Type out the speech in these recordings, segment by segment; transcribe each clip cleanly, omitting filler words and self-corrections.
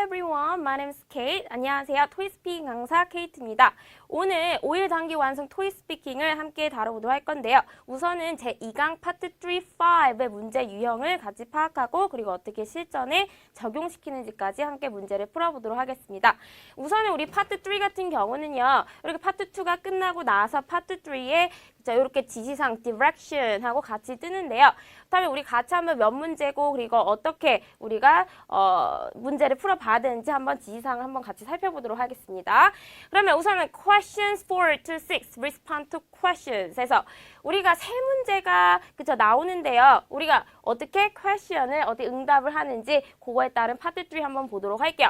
everyone. My name is Kate. 안녕하세요. 토익스피킹 강사 케이트입니다. 오늘 5일 단기 완성 토익스피킹을 함께 다뤄보도록 할 건데요. 우선은 제 2강 파트 3, 5의 문제 유형을 같이 파악하고 그리고 어떻게 실전에 적용시키는지까지 함께 문제를 풀어보도록 하겠습니다. 우선은 우리 파트 3 같은 경우는요. 이렇게 파트 2가 끝나고 나서 파트 3에 이렇게 지시사항 direction 하고 같이 뜨는데요. 그다음에 우리 같이 한번 몇 문제고 그리고 어떻게 우리가 문제를 풀어봐야 되는지 한번 지시사항을 한번 같이 살펴보도록 하겠습니다. 그러면 우선은 questions 4 to 6 respond to questions 해서 우리가 세 문제가 나오는데요. 우리가 어떻게 question을 응답을 하는지 그거에 따른 파트 3 한번 보도록 할게요.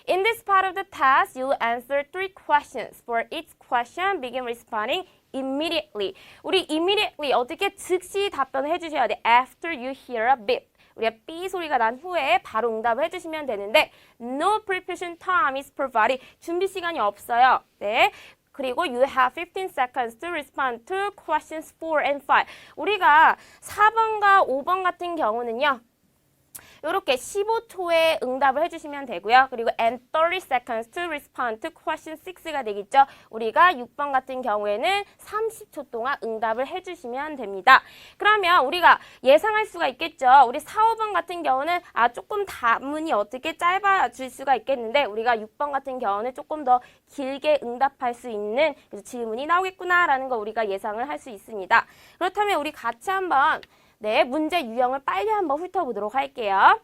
In this part of the task, you answer 3 questions. For each question, begin responding immediately. 우리 immediately 어떻게 즉시 답변을 해주셔야 돼. After you hear a beep. 우리가 삐 소리가 난 후에 바로 응답을 해주시면 되는데 No preparation time is provided. 준비 시간이 없어요. 네. 그리고 you have 15 seconds to respond to questions 4 and 5. 우리가 4번과 5번 같은 경우는요. 이렇게 15초에 응답을 해주시면 되고요. 그리고 and 30 seconds to respond to question 6가 되겠죠. 우리가 6번 같은 경우에는 30초 동안 응답을 해주시면 됩니다. 그러면 우리가 예상할 수가 있겠죠. 우리 4, 5번 같은 경우는 조금 답문이 어떻게 짧아질 수가 있겠는데 우리가 6번 같은 경우는 조금 더 길게 응답할 수 있는 질문이 나오겠구나라는 거 우리가 예상을 할 수 있습니다. 그렇다면 우리 같이 한번 문제 유형을 빨리 한번 훑어보도록 할게요.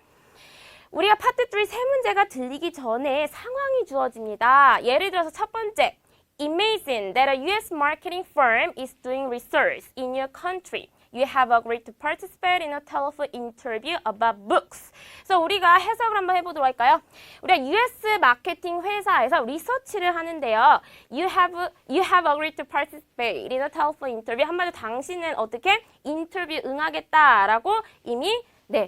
우리가 파트 3 세 문제가 들리기 전에 상황이 주어집니다. 예를 들어서 첫 번째, Imagine that a U.S. marketing firm is doing research in your country. You have agreed to participate in a telephone interview about books. 그래서 우리가 해석을 한번 해보도록 할까요? 우리가 US 마케팅 회사에서 리서치를 하는데요. You have agreed to participate in a telephone interview. 한마디로 당신은 어떻게 인터뷰 응하겠다라고 이미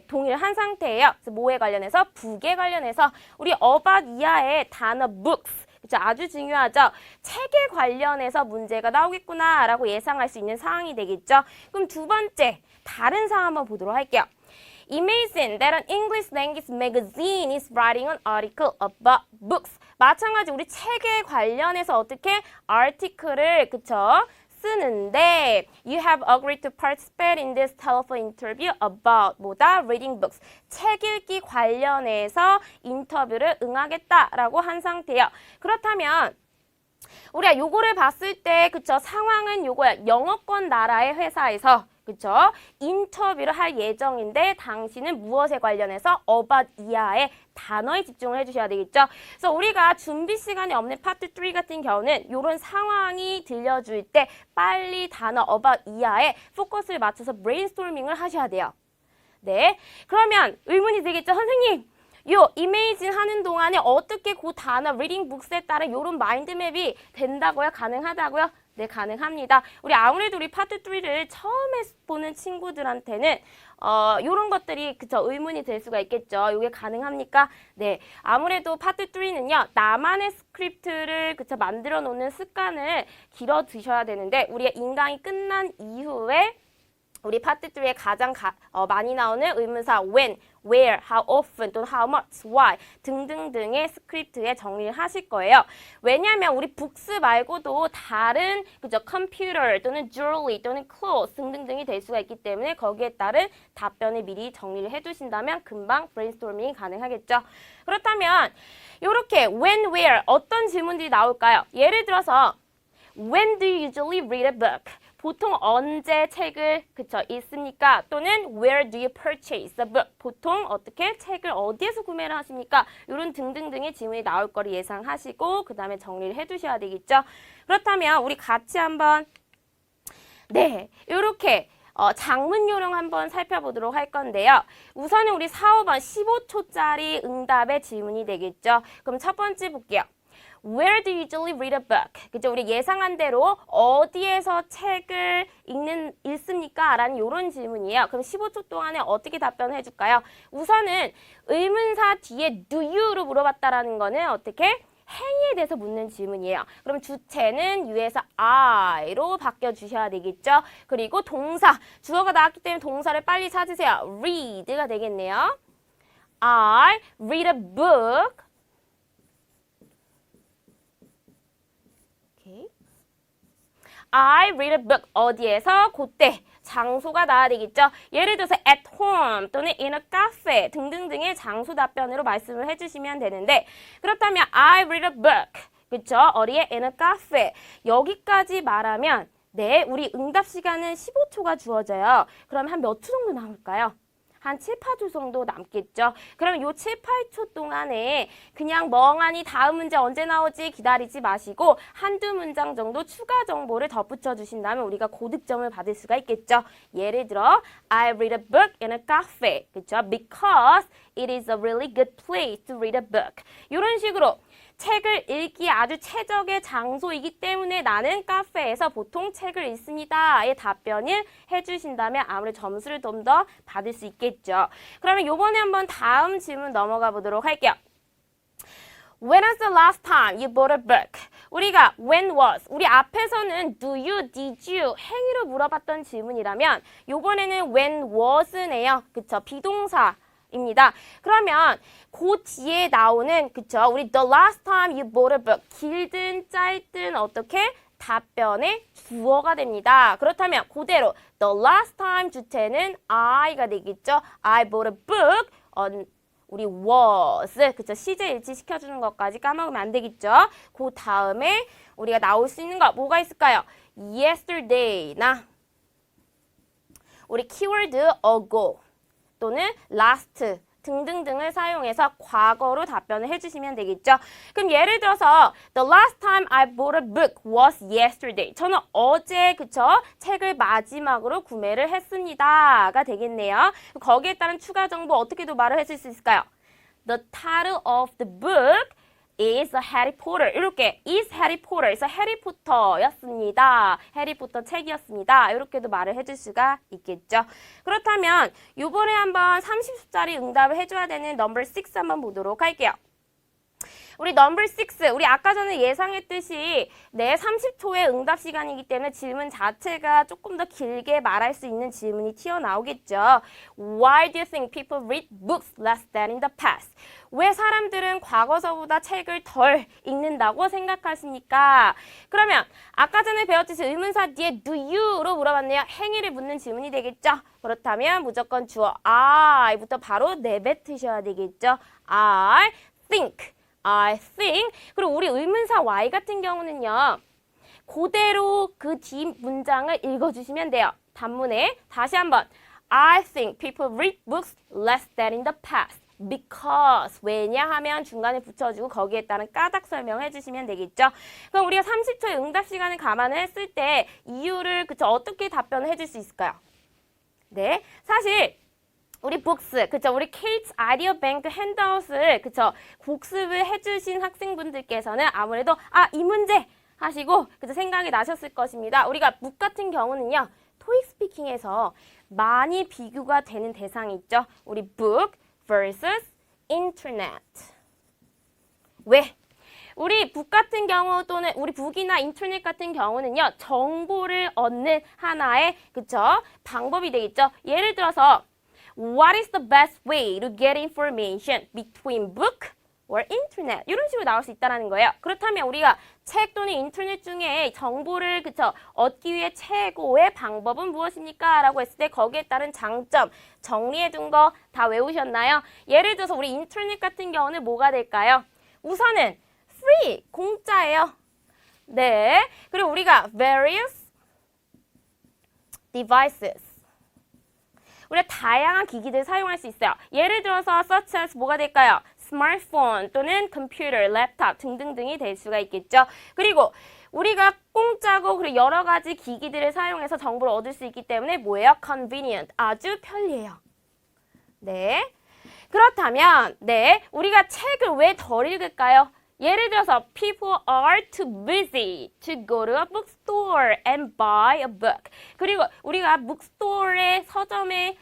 동의를 한 상태예요. 그래서 뭐에 관련해서? 북에 관련해서 우리 about 이하의 단어 books. 그쵸? 아주 중요하죠. 책에 관련해서 문제가 나오겠구나라고 예상할 수 있는 상황이 되겠죠. 그럼 두 번째, 다른 상황 한번 보도록 할게요. Imagine that an English language magazine is writing an article about books. 마찬가지 우리 책에 관련해서 어떻게 article을 쓰는데 You have agreed to participate in this telephone interview about 뭐다? Reading books. 책 읽기 관련해서 인터뷰를 응하겠다라고 한 상태예요. 그렇다면 우리가 요거를 봤을 때 상황은 요거야. 영어권 나라의 회사에서 인터뷰를 할 예정인데 당신은 무엇에 관련해서 about 이하의 단어에 집중을 해주셔야 되겠죠. 그래서 우리가 준비 시간이 없는 파트 3 같은 경우는 이런 상황이 들려줄 때 빨리 단어 about 이하에 포커스를 맞춰서 브레인스토밍을 하셔야 돼요. 네, 그러면 의문이 되겠죠. 선생님, 요 이메이징 하는 동안에 어떻게 그 단어 리딩 북스에 따른 요런 마인드맵이 된다고요? 가능하다고요? 네, 가능합니다. 아무래도 우리 파트 3를 처음에 보는 친구들한테는 요런 것들이 의문이 될 수가 있겠죠. 이게 가능합니까? 네, 아무래도 파트 3는요. 나만의 스크립트를 만들어 놓는 습관을 길어 두셔야 되는데 우리가 인강이 끝난 이후에 우리 파트 3에 가장 많이 나오는 의문사 when, where, how often, 또는 how much, why 등등등의 스크립트에 정리를 하실 거예요. 왜냐하면 우리 books 말고도 다른 computer 또는 jewelry 또는 clothes 등등등이 될 수가 있기 때문에 거기에 따른 답변을 미리 정리를 해두신다면 금방 브레인스토밍이 가능하겠죠. 그렇다면 이렇게 when, where 어떤 질문들이 나올까요? 예를 들어서 When do you usually read a book? 보통 언제 책을 읽습니까? 또는 Where do you purchase a book? 보통 어떻게 책을 어디에서 구매를 하십니까? 이런 등등등의 질문이 나올 거를 예상하시고 그 다음에 정리를 해두셔야 되겠죠. 그렇다면 우리 같이 한번 이렇게 장문 요령 한번 살펴보도록 할 건데요. 우선은 우리 4, 5번 15초짜리 응답의 질문이 되겠죠. 그럼 첫 번째 볼게요. Where do you usually read a book? 우리 예상한 대로 어디에서 책을 읽습니까? 라는 이런 질문이에요. 그럼 15초 동안에 어떻게 답변을 해줄까요? 우선은 의문사 뒤에 do you로 물어봤다라는 거는 어떻게? 행위에 대해서 묻는 질문이에요. 그럼 주체는 you에서 I로 바꿔주셔야 되겠죠? 그리고 동사, 주어가 나왔기 때문에 동사를 빨리 찾으세요. read가 되겠네요. I read a book I read a book. 어디에서? 그때. 장소가 나와야 되겠죠. 예를 들어서 at home 또는 in a cafe 등등등의 장소 답변으로 말씀을 해주시면 되는데 그렇다면 I read a book. 그쵸? 어디에? in a cafe. 여기까지 말하면 네, 우리 응답 시간은 15초가 주어져요. 그럼 한 몇 초 정도 남을까요? 한 7, 8초 정도 남겠죠. 그럼 요 7, 8초 동안에 그냥 멍하니 다음 문제 언제 나오지 기다리지 마시고 한두 문장 정도 추가 정보를 덧붙여 주신다면 우리가 고득점을 받을 수가 있겠죠. 예를 들어 I read a book in a cafe. 그쵸? Because it is a really good place to read a book. 이런 식으로 책을 읽기에 아주 최적의 장소이기 때문에 나는 카페에서 보통 책을 읽습니다의 답변을 해주신다면 아무래도 점수를 좀 더 받을 수 있겠죠. 그러면 요번에 한번 다음 질문 넘어가 보도록 할게요. When was the last time you bought a book? 우리가 when was, 우리 앞에서는 do you, did you 행위로 물어봤던 질문이라면 요번에는 when was네요. 그쵸? 비동사. 입니다. 그러면 그 뒤에 나오는 그쵸? 우리 the last time you bought a book 길든 짧든 어떻게 답변의 주어가 됩니다. 그렇다면 그대로 the last time 주체는 I가 되겠죠. I bought a book on 우리 was 그쵸? 시제 일치 시켜주는 것까지 까먹으면 안 되겠죠. 그 다음에 우리가 나올 수 있는 거 뭐가 있을까요? yesterday나 우리 키워드 ago 또는 last 등등등을 사용해서 과거로 답변을 해주시면 되겠죠. 그럼 예를 들어서 The last time I bought a book was yesterday. 저는 어제 그쵸? 책을 마지막으로 구매를 했습니다가 되겠네요. 거기에 따른 추가 정보 어떻게도 말을 해줄 수 있을까요? The title of the book is a Harry Potter. 이렇게 is Harry Potter. 그래서 해리포터였습니다. 해리포터 책이었습니다. 이렇게도 말을 해줄 수가 있겠죠. 그렇다면 이번에 한번 30초짜리 응답을 해줘야 되는 넘버 6 한번 보도록 할게요. 우리 넘버 6, 우리 아까 전에 예상했듯이 네, 30초의 응답 시간이기 때문에 질문 자체가 조금 더 길게 말할 수 있는 질문이 튀어나오겠죠. Why do you think people read books less than in the past? 왜 사람들은 과거서보다 책을 덜 읽는다고 생각하십니까? 그러면 아까 전에 배웠듯이 의문사 뒤에 do you로 물어봤네요. 행위를 묻는 질문이 되겠죠. 그렇다면 무조건 주어 I부터 바로 내뱉으셔야 되겠죠. I think. 그리고 우리 의문사 Y 같은 경우는요. 그대로 그 뒷 문장을 읽어주시면 돼요. 단문에 다시 한번 I think people read books less than in the past. Because 왜냐하면 중간에 붙여주고 거기에 따른 까닭 설명해 주시면 되겠죠. 그럼 우리가 30초의 응답 시간을 감안을 했을 때 이유를 그쵸 어떻게 답변을 해줄 수 있을까요? 네, 사실 우리 북스, 그쵸? 우리 케이트 아이디어 뱅크 핸드아웃을, 그쵸? 복습을 해주신 학생분들께서는 아무래도, 이 문제! 하시고, 그쵸? 생각이 나셨을 것입니다. 우리가 북 같은 경우는요, 토익 스피킹에서 많이 비교가 되는 대상이 있죠. 우리 북 vs 인터넷. 왜? 우리 북 같은 경우 또는 우리 북이나 인터넷 같은 경우는요, 정보를 얻는 하나의, 그쵸? 방법이 되겠죠. 예를 들어서, What is the best way to get information between book or internet? 이런 식으로 나올 수 있다는 거예요. 그렇다면 우리가 책 또는 인터넷 중에 정보를 그쵸 얻기 위해 최고의 방법은 무엇입니까? 라고 했을 때 거기에 따른 장점 정리해둔 거 다 외우셨나요? 예를 들어서 우리 인터넷 같은 경우는 뭐가 될까요? 우선은 free, 공짜예요. 네, 그리고 우리가 various devices 우리가 다양한 기기들을 사용할 수 있어요. 예를 들어서 such as 뭐가 될까요? 스마트폰 또는 컴퓨터, 랩탑 등등등이 될 수가 있겠죠. 그리고 우리가 공짜고 그리고 여러 가지 기기들을 사용해서 정보를 얻을 수 있기 때문에 뭐예요? convenient, 아주 편리해요. 네, 그렇다면 네, 우리가 책을 왜 덜 읽을까요? 예를 들어서 people are too busy to go to a bookstore and buy a book. 그리고 우리가 bookstore에 서점에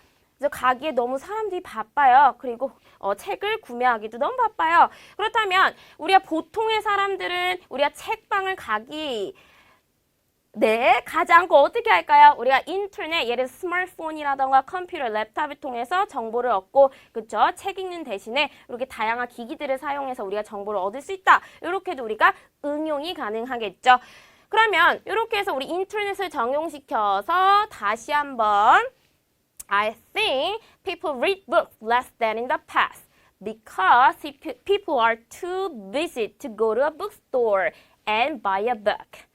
가기에 너무 사람들이 바빠요. 그리고 책을 구매하기도 너무 바빠요. 그렇다면 우리가 보통의 사람들은 우리가 책방을 가지 않고 어떻게 할까요? 우리가 인터넷, 예를 들어 스마트폰이라던가 컴퓨터, 랩탑을 통해서 정보를 얻고, 그쵸? 책 읽는 대신에 이렇게 다양한 기기들을 사용해서 우리가 정보를 얻을 수 있다. 이렇게도 우리가 응용이 가능하겠죠. 그러면 이렇게 해서 우리 인터넷을 적용시켜서 다시 한번 I think people read books less than in the past because people are too busy to go to a bookstore and buy a book.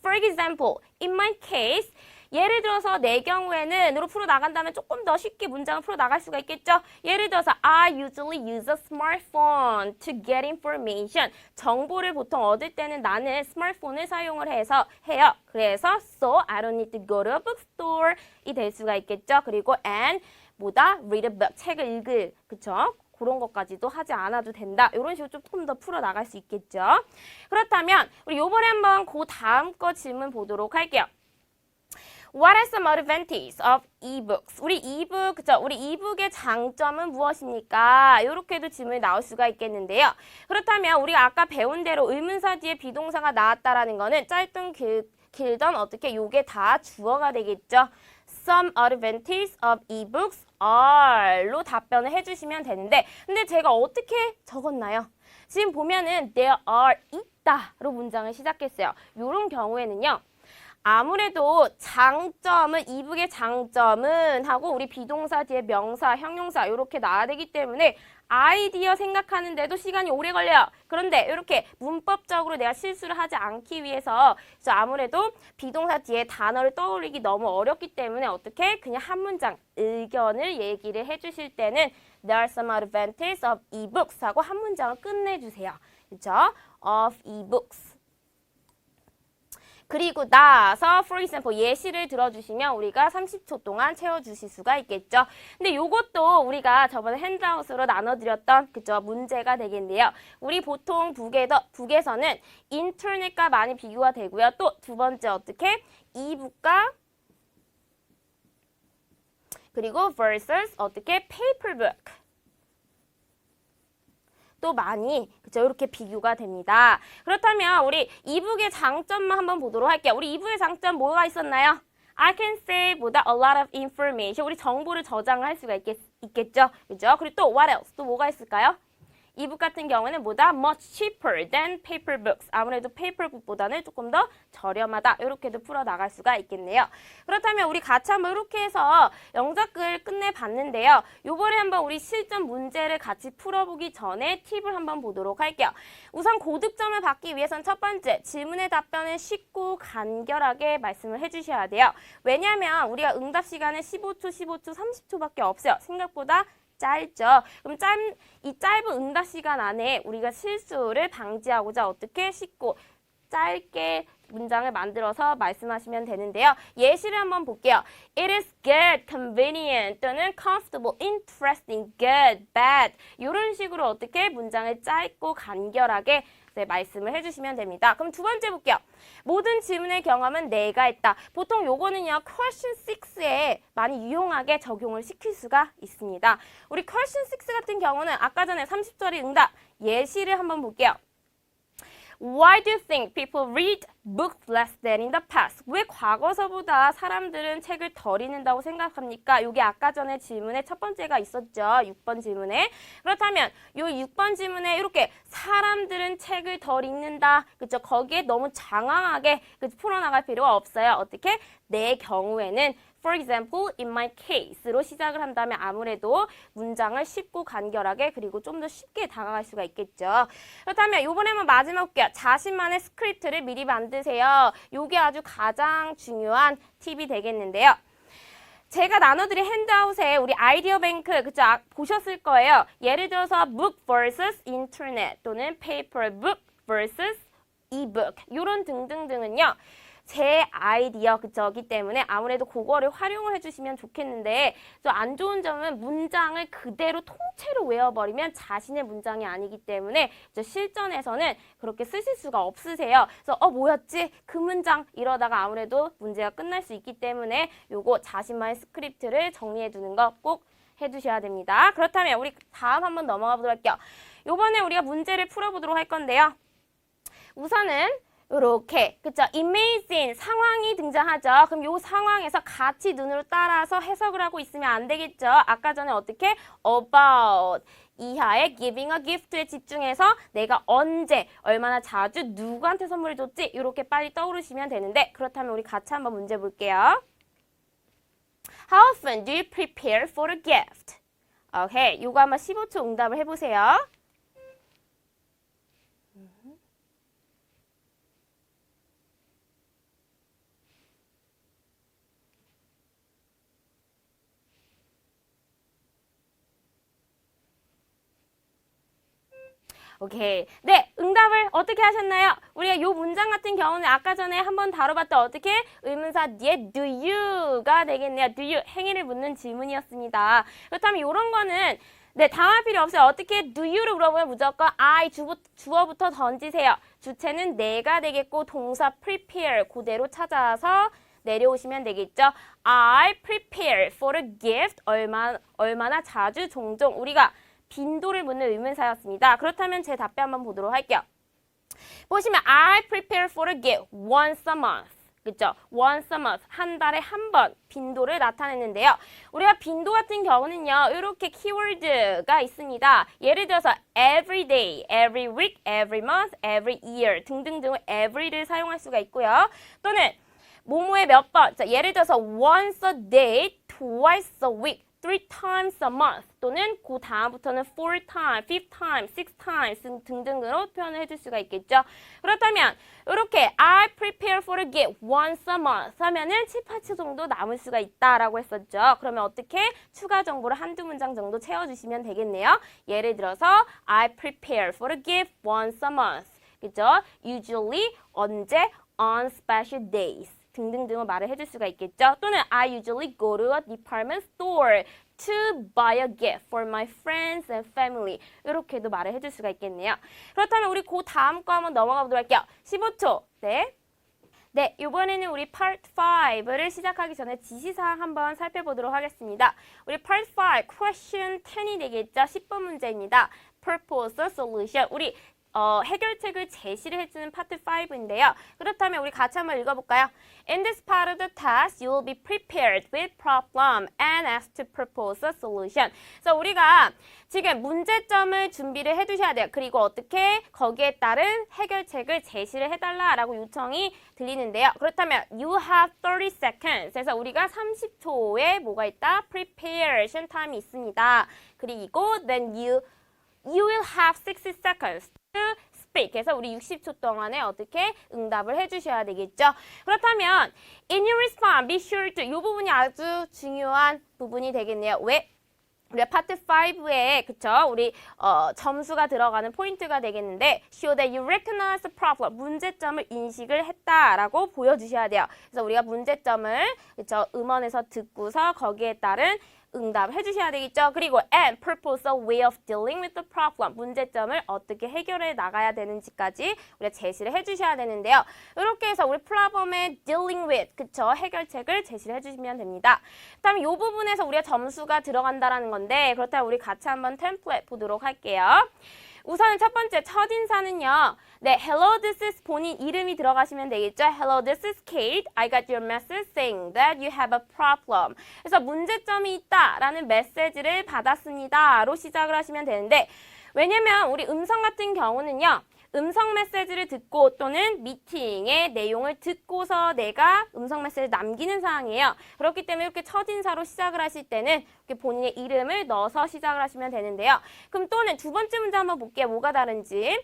For example, in my case, 예를 들어서 내 경우에는 으로 풀어 나간다면 조금 더 쉽게 문장을 풀어 나갈 수가 있겠죠. 예를 들어서 I usually use a smartphone to get information. 정보를 보통 얻을 때는 나는 스마트폰을 사용을 해요. 그래서 so I don't need to go to a bookstore 이 될 수가 있겠죠. 그리고 and 뭐다? read a book. 책을 읽을. 그쵸? 그런 것까지도 하지 않아도 된다. 이런 식으로 조금 더 풀어 나갈 수 있겠죠. 그렇다면 우리 요번에 한번 그 다음 거 질문 보도록 할게요. What are some advantages of ebooks? 우리 이북, 그쵸? 우리 이북의 장점은 무엇입니까? 이렇게도 질문이 나올 수가 있겠는데요. 그렇다면 우리가 아까 배운 대로 의문사 뒤에 비동사가 나왔다라는 거는 짧든 길던 어떻게 요게 다 주어가 되겠죠. Some advantages of ebooks are로 답변을 해주시면 되는데 근데 제가 어떻게 적었나요? 지금 보면은 there are 있다로 문장을 시작했어요. 이런 경우에는요. 아무래도 장점은 이북의 장점은 하고 우리 비동사 뒤에 명사, 형용사 이렇게 나와야 되기 때문에 아이디어 생각하는데도 시간이 오래 걸려요. 그런데 이렇게 문법적으로 내가 실수를 하지 않기 위해서 아무래도 비동사 뒤에 단어를 떠올리기 너무 어렵기 때문에 어떻게 그냥 한 문장 의견을 얘기를 해주실 때는 There are some advantages of ebooks 하고 한 문장을 끝내주세요. 그렇죠? Of ebooks. 그리고 나서 for example 예시를 들어주시면 우리가 30초 동안 채워주실 수가 있겠죠. 근데 요것도 우리가 저번에 핸드아웃으로 나눠드렸던 그죠 문제가 되겠는데요. 우리 보통 북에서는 인터넷과 많이 비교가 되고요. 또 두 번째 어떻게 이북과 그리고 versus 어떻게 paperbook 또 많이 그쵸 이렇게 비교가 됩니다. 그렇다면 우리 이북의 장점만 한번 보도록 할게요. 우리 이북의 장점 뭐가 있었나요? I can save 보다 a lot of information. 우리 정보를 저장할 수가 있겠죠. 그죠? 그리고 또 what else? 또 뭐가 있을까요? 이북 같은 경우는 뭐다? much cheaper than paper books. 아무래도 paper book보다는 조금 더 저렴하다. 이렇게도 풀어 나갈 수가 있겠네요. 그렇다면 우리 같이 한번 이렇게 해서 영작을 끝내봤는데요. 요번에 한번 우리 실전 문제를 같이 풀어보기 전에 팁을 한번 보도록 할게요. 우선 고득점을 받기 위해선 첫 번째, 질문의 답변을 쉽고 간결하게 말씀을 해주셔야 돼요. 왜냐하면 우리가 응답 시간은 15초, 30초밖에 없어요. 생각보다 짧죠. 그럼 이 짧은 응답 시간 안에 우리가 실수를 방지하고자 어떻게 쉽고 짧게 문장을 만들어서 말씀하시면 되는데요. 예시를 한번 볼게요. It is good, convenient 또는 comfortable, interesting, good, bad 이런 식으로 어떻게 문장을 짧고 간결하게 말씀을 해주시면 됩니다. 그럼 두 번째 볼게요. 모든 질문의 경험은 내가 했다. 보통 요거는요. question 6에 많이 유용하게 적용을 시킬 수가 있습니다. 우리 question 6 같은 경우는 아까 전에 30초짜리 응답 예시를 한번 볼게요. Why do you think people read books less than in the past? 왜 과거서보다 사람들은 책을 덜 읽는다고 생각합니까? 이게 아까 전에 질문에 첫 번째가 있었죠. 6번 질문에. 그렇다면 이 6번 질문에 이렇게 사람들은 책을 덜 읽는다. 그렇죠? 거기에 너무 장황하게 풀어나갈 필요가 없어요. 어떻게? 내 경우에는 For example, in my case로 시작을 한다면 아무래도 문장을 쉽고 간결하게 그리고 좀 더 쉽게 다가갈 수가 있겠죠. 그렇다면 이번에 한번 마지막 볼게요. 자신만의 스크립트를 미리 만드세요. 이게 아주 가장 중요한 팁이 되겠는데요. 제가 나눠드린 핸드아웃에 우리 아이디어 뱅크 그쵸? 보셨을 거예요. 예를 들어서 book vs internet 또는 paper book vs ebook 이런 등등등은요. 제 아이디어 그저기 때문에 아무래도 그거를 활용을 해주시면 좋겠는데 또 안 좋은 점은 문장을 그대로 통째로 외워버리면 자신의 문장이 아니기 때문에 실전에서는 그렇게 쓰실 수가 없으세요. 그래서 뭐였지? 그 문장 이러다가 아무래도 문제가 끝날 수 있기 때문에 요거 자신만의 스크립트를 정리해 두는 거 꼭 해두셔야 됩니다. 그렇다면 우리 다음 한번 넘어가 보도록 할게요. 요번에 우리가 문제를 풀어보도록 할 건데요. 우선은 이렇게 그쵸? Imagine 상황이 등장하죠. 그럼 이 상황에서 같이 눈으로 따라서 해석을 하고 있으면 안 되겠죠. 아까 전에 어떻게? About 이하의 giving a gift에 집중해서 내가 언제, 얼마나 자주, 누구한테 선물을 줬지? 이렇게 빨리 떠오르시면 되는데 그렇다면 우리 같이 한번 문제 볼게요. How often do you prepare for a gift? 오케이, 요거 한번 15초 응답을 해보세요. 오케이. 네, 응답을 어떻게 하셨나요? 우리가 요 문장 같은 경우는 아까 전에 한번 다뤄봤던 어떻게 의문사 뒤에 do you가 되겠네요. do you 행위를 묻는 질문이었습니다. 그렇다면 요런 거는 네, 당할 필요 없어요. 어떻게 do you를 물어보면 무조건 I 주어부터 던지세요. 주체는 내가 되겠고 동사 prepare 그대로 찾아서 내려오시면 되겠죠. I prepare for a gift. 얼마나 자주 종종 우리가 빈도를 묻는 의문사였습니다. 그렇다면 제 답변 한번 보도록 할게요. 보시면 I prepare for a gift once a month. 그렇죠? once a month. 한 달에 한 번 빈도를 나타내는데요. 우리가 빈도 같은 경우는요. 이렇게 키워드가 있습니다. 예를 들어서 every day, every week, every month, every year 등등등을 every를 사용할 수가 있고요. 또는 뭐뭐의 몇 번. 자, 예를 들어서 once a day, twice a week. 3 times a month 또는 그 다음부터는 4 times, 5 times, 6 times 등등으로 표현을 해줄 수가 있겠죠. 그렇다면 이렇게 I prepare for a gift once a month 하면은 7, 8초 정도 남을 수가 있다라고 했었죠. 그러면 어떻게 추가 정보를 한두 문장 정도 채워주시면 되겠네요. 예를 들어서 I prepare for a gift once a month. 그죠? Usually 언제 on special days. 등등등을 말을 해줄 수가 있겠죠. 또는 I usually go to a department store to buy a gift for my friends and family. 이렇게도 말을 해줄 수가 있겠네요. 그렇다면 우리 그 다음 거 한번 넘어가 보도록 할게요. 15초. 네. 네, 이번에는 우리 Part 5를 시작하기 전에 지시사항 한번 살펴보도록 하겠습니다. 우리 Part 5, Question 10이 되겠죠. 10번 문제입니다. Purpose, Solution. 우리 해결책을 제시를 해주는 파트 5인데요. 그렇다면 우리 같이 한번 읽어볼까요? In this part of the test, you will be prepared with problem and asked to propose a solution. 그래서 우리가 지금 문제점을 준비를 해두셔야 돼요. 그리고 어떻게 거기에 따른 해결책을 제시를 해달라라고 요청이 들리는데요. 그렇다면 you have 30 seconds. 그래서 우리가 30초에 뭐가 있다? Preparation time이 있습니다. 그리고 then you will have 60 seconds to speak. 그래서 우리 60초 동안에 어떻게 응답을 해주셔야 되겠죠. 그렇다면 in your response, be sure to 이 부분이 아주 중요한 부분이 되겠네요. 왜? 우리가 파트 5에 그쵸? 우리 점수가 들어가는 포인트가 되겠는데 show that you recognize the problem. 문제점을 인식을 했다라고 보여주셔야 돼요. 그래서 우리가 문제점을 그쵸? 음원에서 듣고서 거기에 따른 응답해 주셔야 되겠죠. 그리고 and propose a way of dealing with the problem. 문제점을 어떻게 해결해 나가야 되는지까지 우리가 제시를 해 주셔야 되는데요. 이렇게 해서 우리 problem에 dealing with, 그쵸? 해결책을 제시를 해 주시면 됩니다. 그다음에 이 부분에서 우리가 점수가 들어간다라는 건데 그렇다면 우리 같이 한번 템플릿 보도록 할게요. 우선 첫 번째 첫인사는요. 네, hello, this is 본인 이름이 들어가시면 되겠죠. Hello, this is Kate. I got your message saying that you have a problem. 그래서 문제점이 있다라는 메시지를 받았습니다로 시작을 하시면 되는데 왜냐면 우리 음성 같은 경우는요. 음성 메시지를 듣고 또는 미팅의 내용을 듣고서 내가 음성 메시지를 남기는 사항이에요. 그렇기 때문에 이렇게 첫인사로 시작을 하실 때는 이렇게 본인의 이름을 넣어서 시작을 하시면 되는데요. 그럼 또는 두 번째 문제 한번 볼게요. 뭐가 다른지.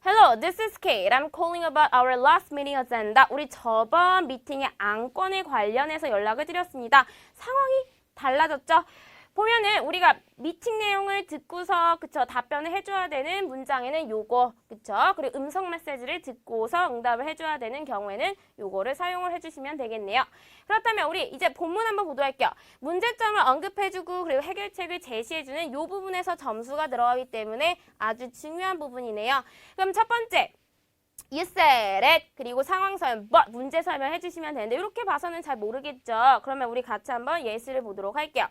Hello, this is Kate. I'm calling about our last meeting agenda. 우리 저번 미팅의 안건에 관련해서 연락을 드렸습니다. 상황이 달라졌죠? 보면은 우리가 미팅 내용을 듣고서 그쵸 답변을 해줘야 되는 문장에는 요거 그쵸 그리고 음성 메시지를 듣고서 응답을 해줘야 되는 경우에는 요거를 사용을 해주시면 되겠네요. 그렇다면 우리 이제 본문 한번 보도록 할게요. 문제점을 언급해주고 그리고 해결책을 제시해주는 요 부분에서 점수가 들어가기 때문에 아주 중요한 부분이네요. 그럼 첫 번째 You said it. 그리고 상황 설명, but 문제 설명해 주시면 되는데 이렇게 봐서는 잘 모르겠죠. 그러면 우리 같이 한번 예시를 보도록 할게요.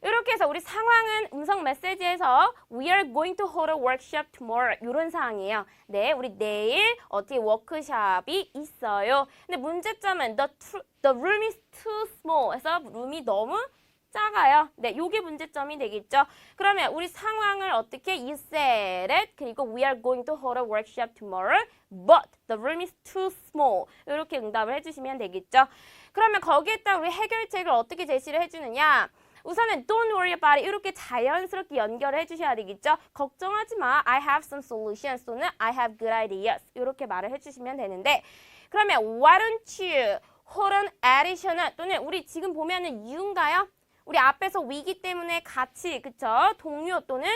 이렇게 해서 우리 상황은 음성 메시지에서 We are going to hold a workshop tomorrow 이런 상황이에요. 네, 우리 내일 어떻게 워크숍이 있어요. 근데 문제점은 the room is too small. 그래서 룸이 너무 작아요. 네, 요게 문제점이 되겠죠. 그러면 우리 상황을 어떻게 you said it 그리고 we are going to hold a workshop tomorrow but the room is too small 이렇게 응답을 해주시면 되겠죠. 그러면 거기에다 우리 해결책을 어떻게 제시를 해주느냐 우선은 don't worry about it 이렇게 자연스럽게 연결을 해주셔야 되겠죠. 걱정하지 마. I have some solutions 또는 I have good ideas 이렇게 말을 해주시면 되는데 그러면 why don't you hold an additional 또는 우리 지금 보면은 you인가요? 우리 앞에서 위기 때문에 같이 그쵸? 동료 또는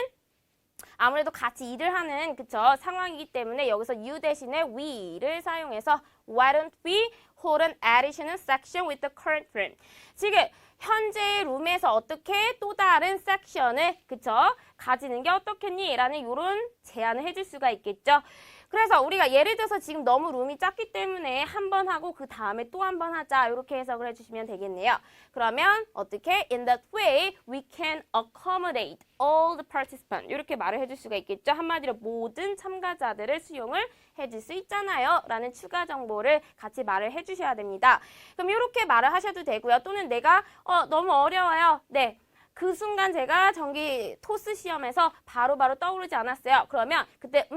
아무래도 같이 일을 하는 그쵸? 상황이기 때문에 여기서 you 대신에 we를 사용해서 why don't we hold an additional section with the current room 지금 현재의 룸에서 어떻게 또 다른 섹션을 그쵸? 가지는 게 어떻겠니? 라는 이런 제안을 해줄 수가 있겠죠. 그래서 우리가 예를 들어서 지금 너무 룸이 작기 때문에 한 번 하고 그 다음에 또 한 번 하자 이렇게 해석을 해주시면 되겠네요. 그러면 어떻게? In that way we can accommodate all the participants 이렇게 말을 해줄 수가 있겠죠. 한마디로 모든 참가자들을 수용을 해줄 수 있잖아요. 라는 추가 정보를 같이 말을 해주셔야 됩니다. 그럼 이렇게 말을 하셔도 되고요. 또는 내가 너무 어려워요. 네. 그 순간 제가 전기 토스 시험에서 바로바로 떠오르지 않았어요. 그러면 그때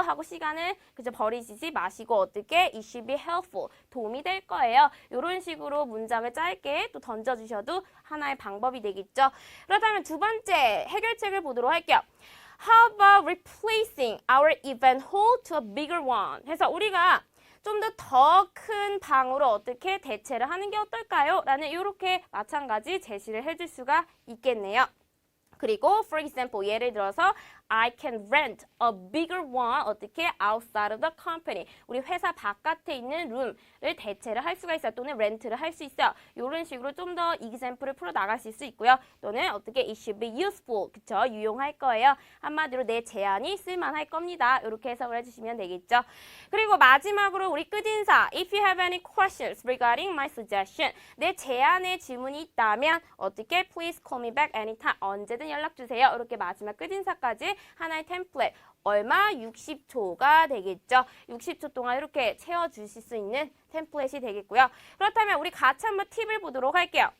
하고 시간을 그저 버리시지 마시고 어떻게 it should be helpful 도움이 될 거예요. 이런 식으로 문장을 짧게 또 던져주셔도 하나의 방법이 되겠죠. 그렇다면 두 번째 해결책을 보도록 할게요. How about replacing our event hall to a bigger one? 해서 우리가 좀 더 큰 방으로 어떻게 대체를 하는 게 어떨까요? 라는 이렇게 마찬가지 제시를 해줄 수가 있겠네요. 그리고 for example 예를 들어서 I can rent a bigger one 어떻게 outside of the company 우리 회사 바깥에 있는 룸을 대체를 할 수가 있어요. 또는 렌트를 할 수 있어요. 이런 식으로 좀 더 example을 풀어 나가실 수 있고요. 또는 어떻게 it should be useful 그쵸? 유용할 거예요. 한마디로 내 제안이 쓸만할 겁니다. 이렇게 해석을 해주시면 되겠죠. 그리고 마지막으로 우리 끝인사 if you have any questions regarding my suggestion 내 제안에 질문이 있다면 어떻게 please call me back anytime 언제든 연락 주세요. 이렇게 마지막 끝인사까지 하나의 템플릿 얼마? 60초가 되겠죠. 60초 동안 이렇게 채워주실 수 있는 템플릿이 되겠고요. 그렇다면 우리 같이 한번 팁을 보도록 할게요.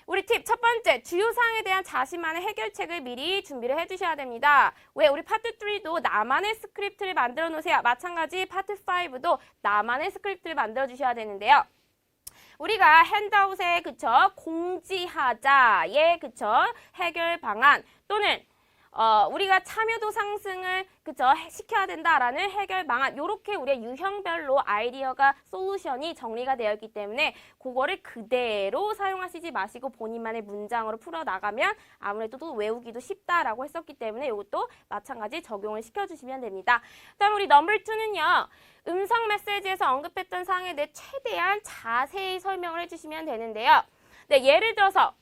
우리 팁 첫 번째, 주요 사항에 대한 자신만의 해결책을 미리 준비를 해두셔야 됩니다. 왜? 우리 파트 3도 나만의 스크립트를 만들어 놓으세요. 마찬가지 파트 5도 나만의 스크립트를 만들어 주셔야 되는데요. 우리가 핸드아웃에 그쵸 공지하자의 그쵸 해결 방안 또는 우리가 참여도 상승을 그쵸 시켜야 된다라는 해결 방안 요렇게 우리의 유형별로 아이디어가 솔루션이 정리가 되어 있기 때문에 그거를 그대로 사용하시지 마시고 본인만의 문장으로 풀어나가면 아무래도 또 외우기도 쉽다라고 했었기 때문에 이것도 마찬가지 적용을 시켜주시면 됩니다. 그다음 우리 넘버 2는요. 음성 메시지에서 언급했던 사항에 대해 최대한 자세히 설명을 해주시면 되는데요. 네, 예를 들어서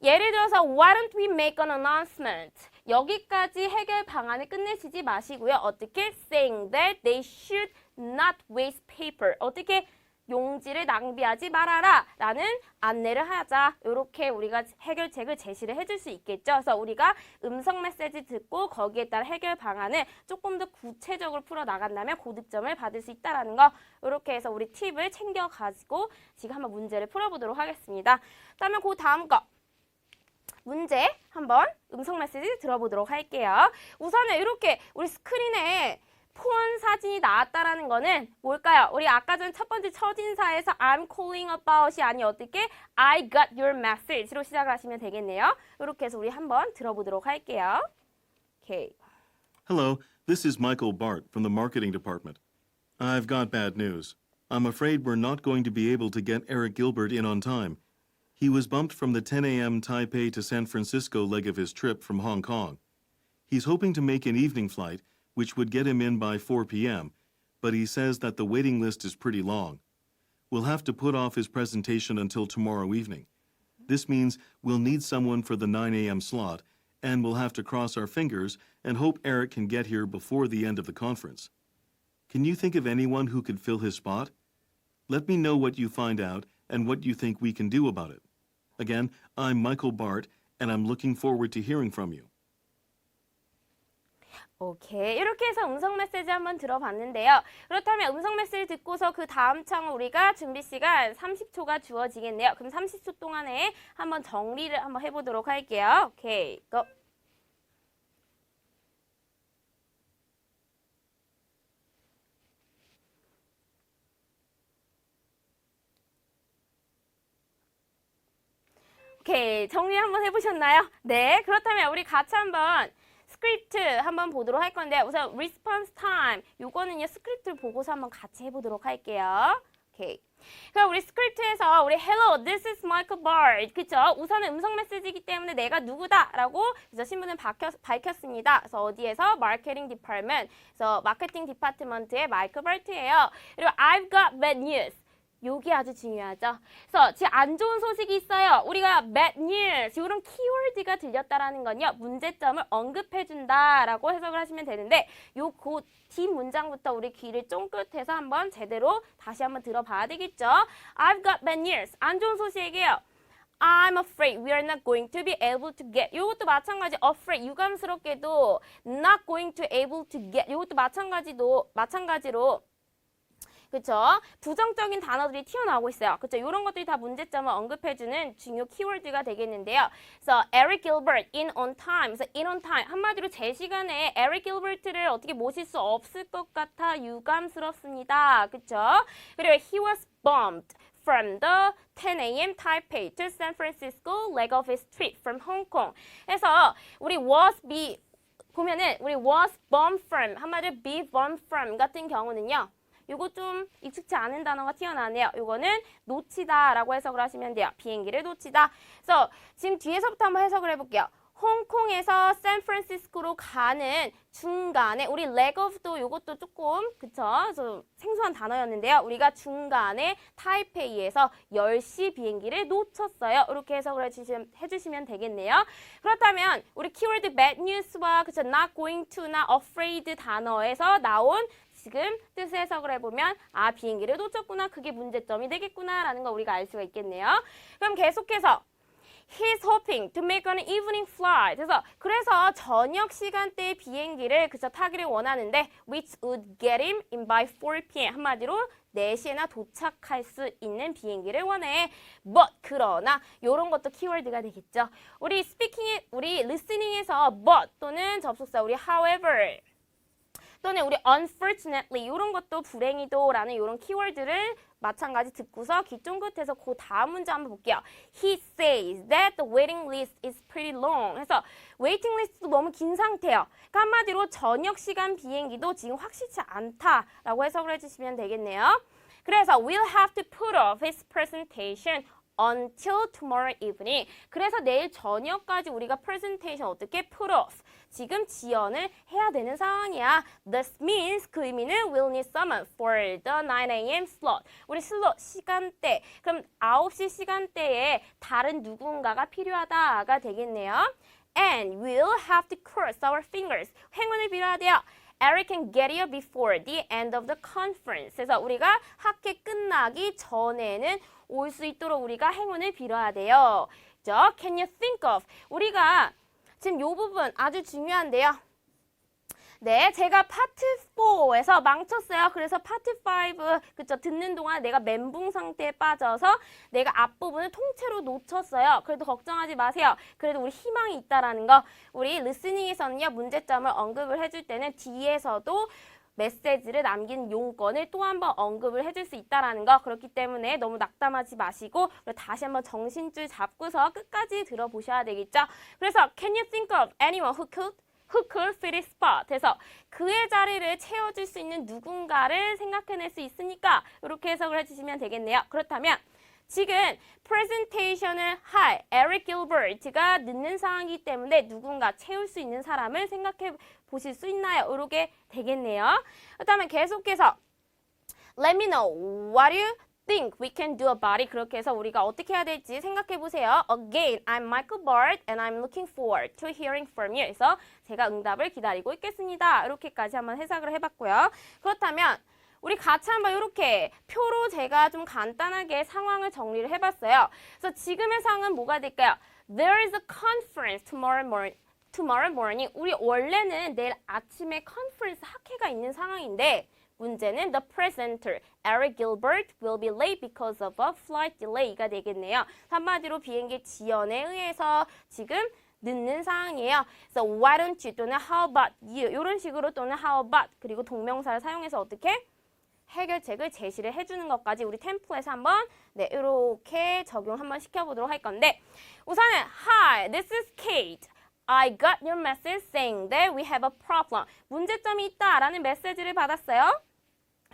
why don't we make an announcement? 여기까지 해결 방안을 끝내시지 마시고요. 어떻게? saying that they should not waste paper. 어떻게? 용지를 낭비하지 말아라 라는 안내를 하자. 이렇게 우리가 해결책을 제시를 해줄 수 있겠죠. 그래서 우리가 음성 메시지 듣고 거기에 따른 해결 방안을 조금 더 구체적으로 풀어나간다면 고득점을 받을 수 있다는 거. 이렇게 해서 우리 팁을 챙겨가지고 지금 한번 문제를 풀어보도록 하겠습니다. 그다음에 그 다음 거. 문제 한번 음성 메시지 들어보도록 할게요. 우선은 이렇게 우리 스크린에 폰 사진이 나왔다라는 거는 뭘까요? 우리 아까 전 첫 번째 첫인사에서 I'm calling about이 아니 어떻게 I got your message로 시작을 하시면 되겠네요. 이렇게 해서 우리 한번 들어보도록 할게요. Okay. Hello, this is Michael Bart from the marketing department. I've got bad news. I'm afraid we're not going to be able to get Eric Gilbert in on time. He was bumped from the 10 a.m. Taipei to San Francisco leg of his trip from Hong Kong. He's hoping to make an evening flight, which would get him in by 4 p.m., but he says that the waiting list is pretty long. We'll have to put off his presentation until tomorrow evening. This means we'll need someone for the 9 a.m. slot, and we'll have to cross our fingers and hope Eric can get here before the end of the conference. Can you think of anyone who could fill his spot? Let me know what you find out and what you think we can do about it. Again, I'm Michael Bart, and I'm looking forward to hearing from you. 오케이. 이렇게 해서 음성 메시지 한번 들어봤는데요. 그렇다면 음성 메시지 듣고서 그 다음 창 우리가 준비 시간 30초가 주어지겠네요. 그럼 30초 동안에 한번 정리를 한번 해보도록 할게요. 오케이, 고! 오케이, 정리 한번 해보셨나요? 네, 그렇다면 우리 같이 한번 스크립트 한번 보도록 할 건데 우선 response time 요거는요 스크립트를 보고서 한번 같이 해보도록 할게요. 오케이. 그럼 우리 스크립트에서 우리 hello, this is Michael Bard. 그쵸? 우선은 음성 메시지이기 때문에 내가 누구다라고 그래서 신분을 밝혔습니다. 그래서 어디에서? 마케팅 디파트먼트. 그래서 마케팅 디파트먼트의 마이클 바트예요. 그리고 I've got bad news. 요게 아주 중요하죠. 그래서 지금 안 좋은 소식이 있어요. 우리가 bad news 이런 키워드가 들렸다라는 건요. 문제점을 언급해준다라고 해석을 하시면 되는데 요 뒷 문장부터 우리 귀를 쫑긋해서 한번 제대로 다시 한번 들어봐야 되겠죠. I've got bad news. 안 좋은 소식이에요. I'm afraid we are not going to be able to get. 이것도 마찬가지. afraid 유감스럽게도 not going to able to get. 이것도 마찬가지로 그쵸? 부정적인 단어들이 튀어나오고 있어요. 그쵸? 이런 것들이 다 문제점을 언급해주는 중요 키워드가 되겠는데요. 그래서 Eric Gilbert in on time. 그래서 in on time. 한마디로 제 시간에 Eric Gilbert를 어떻게 모실 수 없을 것 같아 유감스럽습니다. 그쵸? 그리고 he was bumped from the 10 a.m. Taipei to San Francisco leg of his trip from Hong Kong. 그래서 우리 보면은 우리 was bumped from 한마디로 be bumped from 같은 경우는요. 요거 좀 익숙치 않은 단어가 튀어나오네요. 요거는 놓치다라고 해석을 하시면 돼요. 비행기를 놓치다. 그래서 지금 뒤에서부터 한번 해석을 해볼게요. 홍콩에서 샌프란시스코로 가는 중간에 우리 leg of도 요것도 조금 그쵸? 그래서 생소한 단어였는데요. 우리가 중간에 타이페이에서 10시 비행기를 놓쳤어요. 이렇게 해석을 해주시면 되겠네요. 그렇다면 우리 키워드 bad news와 그쵸? not going to나 afraid 단어에서 나온 지금 뜻을 해석을 해보면 아 비행기를 놓쳤구나 그게 문제점이 되겠구나 라는 거 우리가 알 수가 있겠네요. 그럼 계속해서 He's hoping to make an evening flight. 그래서 저녁 시간대의 비행기를 그저 타기를 원하는데 which would get him in by 4 p.m. 한마디로 4시에나 도착할 수 있는 비행기를 원해. But 그러나 이런 것도 키워드가 되겠죠. 우리 listening에서 but 또는 접속사 우리 however 또는 우리 unfortunately 이런 것도 불행히도라는 이런 키워드를 마찬가지 듣고서 귀 쫑긋해서 그 다음 문제 한번 볼게요. He says that the waiting list is pretty long. 그래서 웨이팅 리스트도 너무 긴 상태예요. 그러니까 한마디로 저녁 시간 비행기도 지금 확실치 않다라고 해석을 해주시면 되겠네요. 그래서 we'll have to put off his presentation until tomorrow evening. 그래서 내일 저녁까지 우리가 presentation 어떻게 put off. 지금 지연을 해야 되는 상황이야. This means 그 의미는 will need someone for the 9 a.m. slot. 우리 슬롯 시간대. 그럼 9시 시간대에 다른 누군가가 필요하다가 되겠네요. And we'll have to cross our fingers. 행운을 빌어야 돼요. Eric can get here before the end of the conference. 그래서 우리가 학회 끝나기 전에는 올 수 있도록 우리가 행운을 빌어야 돼요. 그죠? Can you think of? 우리가 지금 이 부분 아주 중요한데요. 네, 제가 파트 4에서 망쳤어요. 그래서 파트 5, 그쵸? 듣는 동안 내가 멘붕 상태에 빠져서 내가 앞부분을 통째로 놓쳤어요. 그래도 걱정하지 마세요. 그래도 우리 희망이 있다라는 거. 우리 리스닝에서는요, 문제점을 언급을 해줄 때는 뒤에서도 메시지를 남긴 용건을 또 한 번 언급을 해줄 수 있다라는 거. 그렇기 때문에 너무 낙담하지 마시고 다시 한번 정신줄 잡고서 끝까지 들어보셔야 되겠죠. 그래서 can you think of anyone who could fill his spot? 그래서 그의 자리를 채워줄 수 있는 누군가를 생각해낼 수 있으니까 이렇게 해석을 해주시면 되겠네요. 그렇다면 지금 프레젠테이션을 할 에릭 길버트가 늦는 상황이기 때문에 누군가 채울 수 있는 사람을 생각해 보실 수 있나요? 이렇게 되겠네요. 그렇다면 계속해서 Let me know what you think we can do about it. 그렇게 해서 우리가 어떻게 해야 될지 생각해 보세요. Again, I'm Michael Bard and I'm looking forward to hearing from you. 그래서 제가 응답을 기다리고 있겠습니다. 이렇게까지 한번 해석을 해봤고요. 그렇다면 우리 같이 한번 이렇게 표로 제가 좀 간단하게 상황을 정리를 해봤어요. 그래서 지금의 상황은 뭐가 될까요? There is a conference tomorrow morning. 우리 원래는 내일 아침에 컨퍼런스 학회가 있는 상황인데 문제는 the presenter, Eric Gilbert, will be late because of a flight delay가 되겠네요. 한마디로 비행기 지연에 의해서 지금 늦는 상황이에요. So why don't you 또는 how about you 이런 식으로 또는 how about 그리고 동명사를 사용해서 어떻게 해결책을 제시를 해주는 것까지 우리 템플릿에 한번 이렇게 적용 한번 시켜보도록 할 건데 우선은 Hi, this is Kate. I got your message saying that we have a problem. 문제점이 있다라는 메시지를 받았어요.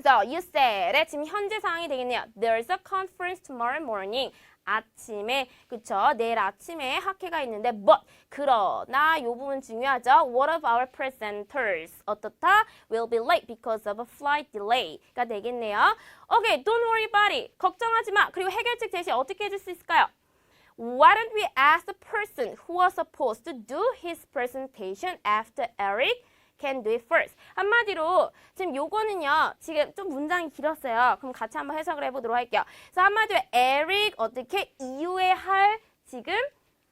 So you said 지금 현재 상황이 되겠네요. There's a conference tomorrow morning. 아침에 그쵸 내일 아침에 학회가 있는데 but 그러나 이 부분 중요하죠. One of our presenters 어떻다 will be late because of a flight delay가 되겠네요. Okay, don't worry about it. 걱정하지 마. 그리고 해결책 제시 어떻게 해줄 수 있을까요? Why don't we ask the person who was supposed to do his presentation after Eric can do it first. 한마디로 지금 요거는요. 지금 좀 문장이 길었어요. 그럼 같이 한번 해석을 해보도록 할게요. 그래서 한마디로 에릭 어떻게 이후에 할 지금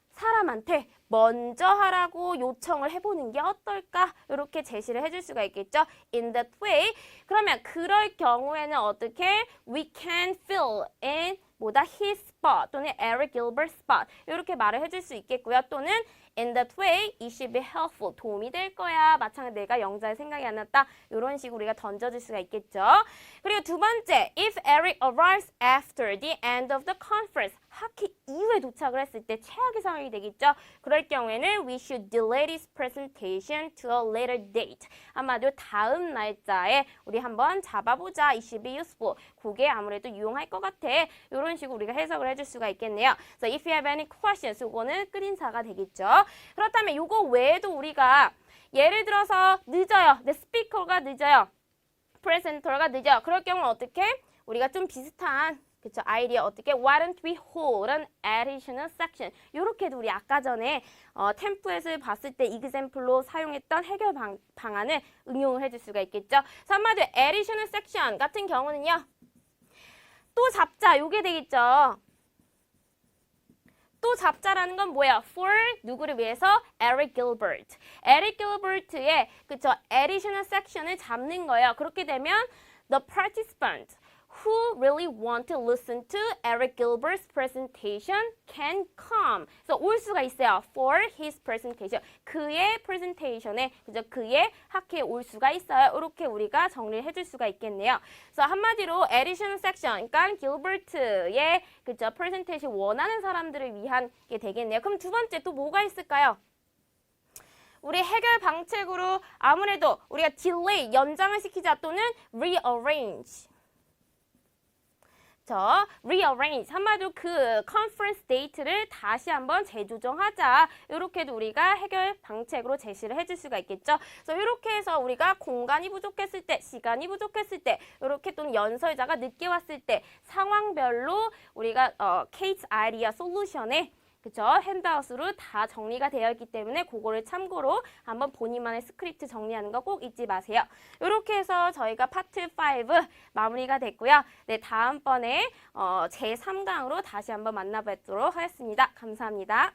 사람한테 먼저 하라고 요청을 해보는 게 어떨까? 이렇게 제시를 해줄 수가 있겠죠. In that way. 그러면 그럴 경우에는 어떻게 we can fill in 뭐다 his spot 또는 Eric Gilbert spot 이렇게 말을 해줄 수 있겠고요. 또는 in that way it should be helpful 도움이 될 거야. 마찬가지로 내가 영자에 생각이 안 났다. 이런 식으로 우리가 던져줄 수가 있겠죠. 그리고 두 번째 if Eric arrives after the end of the conference 학회 이후에 도착을 했을 때 최악의 상황이 되겠죠. 그럴 경우에는 we should delay this presentation to a later date. 아마도 다음 날짜에 우리 한번 잡아보자. It should be useful. 그게 아무래도 유용할 것 같아. 이런 식으로 우리가 해석을 해줄 수가 있겠네요. So if you have any questions, 이거는 끝인사가 되겠죠. 그렇다면 이거 외에도 우리가 예를 들어서 늦어요. 내 스피커가 늦어요. 프레젠터가 늦어요. 그럴 경우는 어떻게? 우리가 좀 비슷한 그쵸 아이디어 어떻게 why don't we hold an additional section 이렇게도 우리 아까 전에 템플릿을 봤을 때 example로 사용했던 해결 방안을 응용을 해줄 수가 있겠죠. 한마디로 additional section 같은 경우는요. 또 잡자 요게 되겠죠. 또 잡자라는 건 뭐예요? For 누구를 위해서? Eric Gilbert. Eric Gilbert의 그쵸 additional section을 잡는 거예요. 그렇게 되면 the participant who really want to listen to Eric Gilbert's presentation can come. 그래서 올 수가 있어요. For his presentation. 그의 presentation에 그죠? 그의 학회에 올 수가 있어요. 이렇게 우리가 정리를 해줄 수가 있겠네요. 그래서 한마디로 additional section, 그러니까 길버트의 그죠? presentation 원하는 사람들을 위한 게 되겠네요. 그럼 두 번째 또 뭐가 있을까요? 우리 해결 방책으로 아무래도 우리가 delay, 연장을 시키자 또는 rearrange. rearrange 한마디로 그 컨퍼런스 데이트를 다시 한번 재조정하자. 이렇게도 우리가 해결 방책으로 제시를 해줄 수가 있겠죠. 그래서 이렇게 해서 우리가 공간이 부족했을 때, 시간이 부족했을 때, 이렇게 또는 연설자가 늦게 왔을 때 상황별로 우리가 케이스 아이디어 솔루션에 그쵸? 핸드아웃으로 다 정리가 되어 있기 때문에 그거를 참고로 한번 본인만의 스크립트 정리하는 거 꼭 잊지 마세요. 이렇게 해서 저희가 파트 5 마무리가 됐고요. 네, 다음번에 제3강으로 다시 한번 만나뵙도록 하겠습니다. 감사합니다.